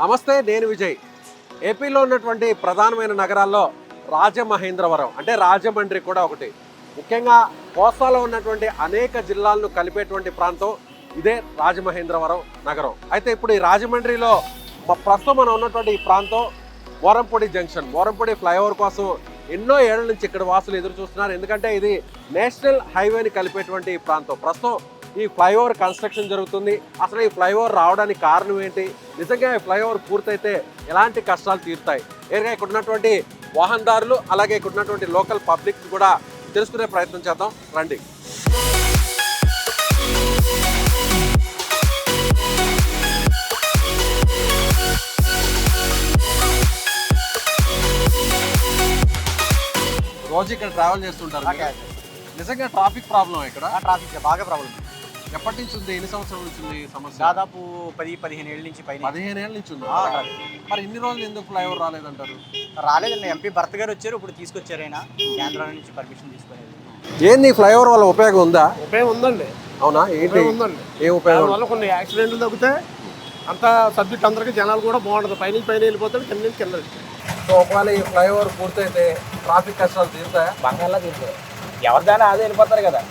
నమస్తే, నేను విజయ్. ఏపీలో ఉన్నటువంటి ప్రధానమైన నగరాల్లో రాజమహేంద్రవరం అంటే రాజమండ్రి కూడా ఒకటి. ముఖ్యంగా కోస్తాలో ఉన్నటువంటి అనేక జిల్లాలను కలిపేటువంటి ప్రాంతం ఇదే రాజమహేంద్రవరం నగరం. అయితే ఇప్పుడు ఈ రాజమండ్రిలో ప్రస్తుతం మనం ఉన్నటువంటి ఈ ప్రాంతం మోరంపూడి జంక్షన్. మోరంపూడి ఫ్లైఓవర్ కోసం ఎన్నో ఏళ్ల నుంచి ఇక్కడ వాసులు ఎదురు చూస్తున్నారు. ఎందుకంటే ఇది నేషనల్ హైవేని కలిపేటువంటి ప్రాంతం. ప్రస్తుతం ఈ ఫ్లైఓవర్ కన్స్ట్రక్షన్ జరుగుతుంది. అసలు ఈ ఫ్లైఓవర్ రావడానికి కారణం ఏంటి, నిజంగా ఈ ఫ్లైఓవర్ పూర్తయితే ఎలాంటి కష్టాలు తీరుతాయి, ఏదైనా ఇక్కడ ఉన్నటువంటి వాహనదారులు అలాగే ఇక్కడ ఉన్నటువంటి లోకల్ పబ్లిక్ కూడా తెలుసుకునే ప్రయత్నం చేద్దాం రండి. రోజు ఇక్కడ ట్రావెల్ చేస్తుంటారు. నిజంగా ట్రాఫిక్ ప్రాబ్లం ఇక్కడ? ట్రాఫిక్ బాగా ప్రాబ్లం. ఎప్పటి నుంచి ఉంది, ఎన్ని సంవత్సరాల నుంచి ఉంది సమస్య? దాదాపు 10-15 ఏళ్ళ నుంచి పైన. 15 ఏళ్ళ నుంచి ఉంది. మరి ఇన్ని రోజులు ఎందుకు ఫ్లైఓవర్ రాలేదంటారు? రాలేదండి, ఎంపీ భర్త గారు వచ్చారు, ఇప్పుడు తీసుకొచ్చారు ఆయన కేంద్రం నుంచి పర్మిషన్ తీసుకునేది. ఏంది ఫ్లైఓవర్ వల్ల ఉపయోగం ఉందా? ఉపయోగం ఉందండి. అవునా, ఏంటి ఉందండి? ఏ ఉపయోగం? వల్ల కొన్ని యాక్సిడెంట్లు తగ్గితే అంతా సబ్జెక్ట్ అందరికి జనాలు కూడా బాగుంటుంది. పైన వెళ్ళిపోతాడు, కింద నుంచి కింద. సో ఒకవేళ ఈ ఫ్లైఓవర్ పూర్తయితే ట్రాఫిక్ కష్టాలు తీరుతాయా? బంగాళా తీరుతాయి. ఎవరిదైనా అదే వెళ్ళిపోతారు కదా,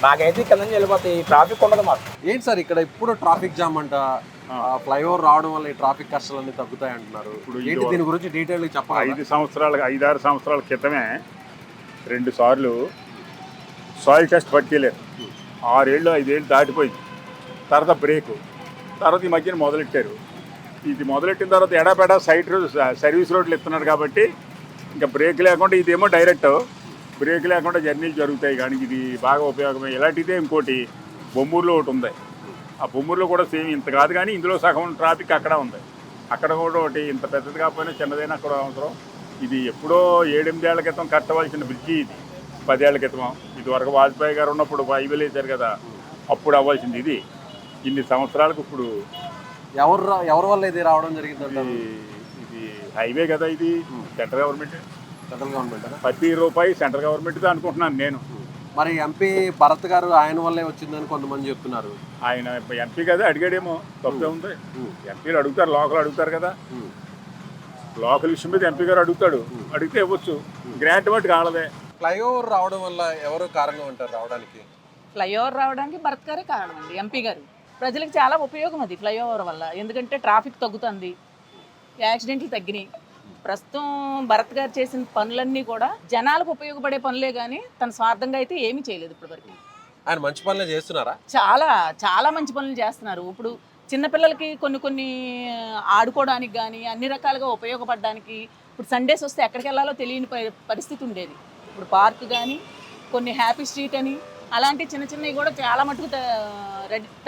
మాకైతే కింద నుంచి వెళ్ళిపోతాయి, ట్రాఫిక్ ఉండదు మాకు. ఏంటి సార్ ఇక్కడ ఇప్పుడు ట్రాఫిక్ జామ్ అంట, ఫ్లైఓవర్ రావడం వల్ల ఈ ట్రాఫిక్ కష్టాలన్నీ తగ్గుతాయి అంటున్నారు. ఏంటి దీని గురించి డీటెయిల్ చెప్పాలి? 5-6 సంవత్సరాల క్రితమే 2 సార్లు సాయిల్ టెస్ట్ పట్టుకెళ్ళారు. 6 ఏళ్ళు 5 ఏళ్ళు దాటిపోయింది. తర్వాత బ్రేకు, తర్వాత ఈ మధ్యన మొదలెట్టారు. ఇది మొదలెట్టిన తర్వాత ఎడాపెడా సర్వీస్ రోడ్లు ఇస్తున్నారు కాబట్టి ఇంకా బ్రేక్ లేకుండా, ఇదేమో డైరెక్ట్ బ్రేక్ లేకుండా జర్నీలు జరుగుతాయి. కానీ ఇది బాగా ఉపయోగమే. ఇలాంటిదే ఇంకోటి బొమ్మూరులో ఒకటి ఉంది. ఆ బొమ్మూరులో కూడా సేమ్ ఇంత కాదు, కానీ ఇందులో సగం ట్రాఫిక్ అక్కడ ఉంది. అక్కడ కూడా ఒకటి ఇంత పెద్దది కాకపోయినా చిన్నదైనా అక్కడ అవసరం. ఇది ఎప్పుడో 7-8 ఏళ్ల క్రితం కట్టవలసిన బ్రిడ్జి ఇది. 10 ఏళ్ల క్రితం ఇదివరకు వాజ్పేయి గారు ఉన్నప్పుడు హైవేలు వేశారు కదా, అప్పుడు అవ్వాల్సింది ఇది. ఇన్ని సంవత్సరాలకు ఇప్పుడు ఎవరి వల్ల ఇది రావడం జరిగింది? ఇది హైవే కదా, ఇది సెంట్రల్ గవర్నమెంట్. ప్రతి రూపాయి సెంట్రల్ గవర్నమెంట్తో అనుకుంటున్నాను నేను. మరి ఎంపీ భరత్ గారు ఆయన వల్లే వచ్చిందని కొంతమంది చెప్తున్నారు. ఆయన ఎంపీ కదా, అడిగాడేమో, తప్పే ఉంది. ఎంపీలు అడుగుతారు, లోకల్ అడుగుతారు కదా, లోకల్ విషయం మీద ఎంపీ గారు అడుగుతాడు, అడిగితే ఇవ్వచ్చు. గ్రాంట్ బట్టి కాలదే. ఫ్లైఓవర్ రావడం వల్ల ఎవరు కారణం అంటారు రావడానికి? ఫ్లైఓవర్ రావడానికి భరత్ గారే కారణం అండి, ఎంపీ గారు. ప్రజలకు చాలా ఉపయోగం అది ఫ్లైఓవర్ వల్ల. ఎందుకంటే ట్రాఫిక్ తగ్గుతుంది, యాక్సిడెంట్లు తగ్గినాయి. ప్రస్తుతం భరత్ గారు చేసిన పనులన్నీ కూడా జనాలకు ఉపయోగపడే పనులే కానీ తన స్వార్థంగా అయితే ఏమీ చేయలేదు ఇప్పటివరకు. ఆయన మంచి పనులే చేస్తున్నారా? చాలా చాలా మంచి పనులు చేస్తున్నారు. ఇప్పుడు చిన్నపిల్లలకి కొన్ని ఆడుకోవడానికి కానీ అన్ని రకాలుగా ఉపయోగపడడానికి. ఇప్పుడు సండేస్ వస్తే ఎక్కడికి వెళ్ళాలో తెలియని పరిస్థితి ఉండేది. ఇప్పుడు పార్క్ కానీ, కొన్ని హ్యాపీ స్ట్రీట్ అని, అలాంటి చిన్నవి కూడా చాలా మటుకు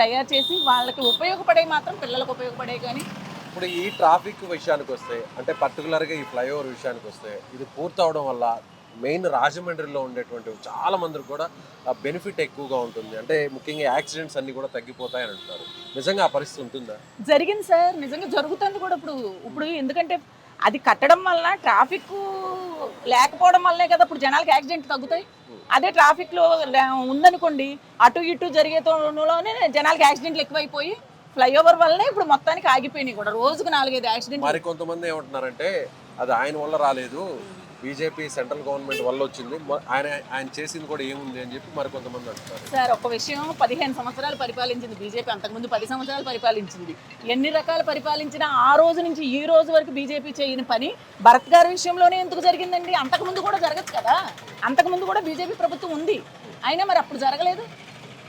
తయారు చేసి వాళ్ళకి ఉపయోగపడే, మాత్రం పిల్లలకు ఉపయోగపడే. కానీ ఇప్పుడు ఈ ట్రాఫిక్ విషయానికి వస్తే, అంటే పర్టికులర్గా ఈ ఫ్లైఓవర్ విషయానికి వస్తే, ఇది పూర్తి అవడం వల్ల మెయిన్ రాజమండ్రిలో ఉండేటువంటి చాలా మందికి కూడా బెనిఫిట్ ఎక్కువగా ఉంటుంది. అంటే ముఖ్యంగా యాక్సిడెంట్స్ అన్ని కూడా తగ్గిపోతాయని అంటున్నారు. నిజంగా ఆ పరిస్థితి ఉంటుందా? జరిగింది సార్, నిజంగా జరుగుతుంది కూడా. ఇప్పుడు ఎందుకంటే అది కట్టడం వల్ల ట్రాఫిక్ లేకపోవడం వల్లే కదా ఇప్పుడు జనాలకి యాక్సిడెంట్ తగ్గుతాయి. అదే ట్రాఫిక్లో ఉందనుకోండి, అటు ఇటు జరిగేలోనే జనాలకి యాక్సిడెంట్లు ఎక్కువైపోయి ఫ్లైఓవర్ వల్లనే ఇప్పుడు మొత్తానికి ఆగిపోయినాయి కూడా. రోజుకు 4-5 యాక్సిడెంట్. మరి కొంతమంది ఏమంటున్నారంటే అది ఆయన వల్ల రాలేదు, బీజేపీ సెంట్రల్ గవర్నమెంట్ వల్ల వచ్చింది, ఆయన చేసింది కూడా ఏముంది అని చెప్పి మరి కొంతమంది అంటున్నారు. సార్ ఒక విషయం, 15 సంవత్సరాలు పరిపాలించింది బీజేపీ, అంతకుముందు 10 సంవత్సరాలు పరిపాలించింది. ఎన్ని రకాలు పరిపాలించినా ఆ రోజు నుంచి ఈ రోజు వరకు బీజేపీ చేయని పని భరత్ గారి విషయంలోనే ఎందుకు జరిగిందండి? అంతకుముందు కూడా జరగచ్చు కదా, అంతకుముందు కూడా బీజేపీ ప్రభుత్వం ఉంది, అయినా మరి అప్పుడు జరగలేదు.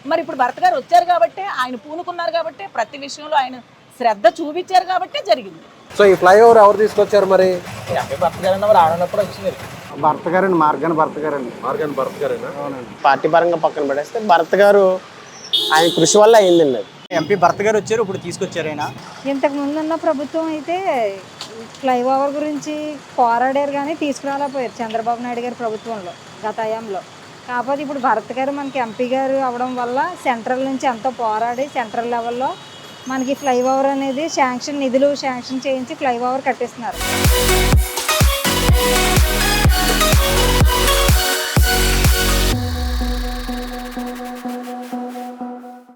మరి ఇప్పుడు భరత్ గారు వచ్చారు కాబట్టి, ఆయన పూనుకున్నారు కాబట్టి, ప్రతి విషయంలో ఆయన శ్రద్ధ చూపించారు కాబట్టి జరిగింది. సో ఈ ఫ్లైఓవర్ ఎవరు తీసుకొచ్చారు మరి? ఎంపీ భర్త గారు అన్నవారు ఆడనప్పుడు వచ్చింది. భర్త గారండి, మార్గన్ భర్త గారండి. భరత్ గారేనా? పార్టీ పరంగా పక్కన పడేస్తే భర్త గారు ఆయన కృషి వల్ల అయిందండి అది. ఎంపీ భర్త గారు వచ్చారు, ఇప్పుడు తీసుకొచ్చారు ఆయన. ఇంతకు ముందున్న ప్రభుత్వం అయితే ఫ్లైఓవర్ గురించి పోరాడారు కానీ తీసుకురాలేకపోయారు చంద్రబాబు నాయుడు గారి ప్రభుత్వంలో గత హయాంలో. కాకపోతే ఇప్పుడు భరత్ గారు మనకి ఎంపీ గారు అవడం వల్ల సెంట్రల్ నుంచి ఎంతో పోరాడి సెంట్రల్ లెవెల్లో మనకి ఫ్లైఓవర్ అనేది నిధులు శాంక్షన్ చేయించి ఫ్లైఓవర్ కట్టిస్తున్నారు.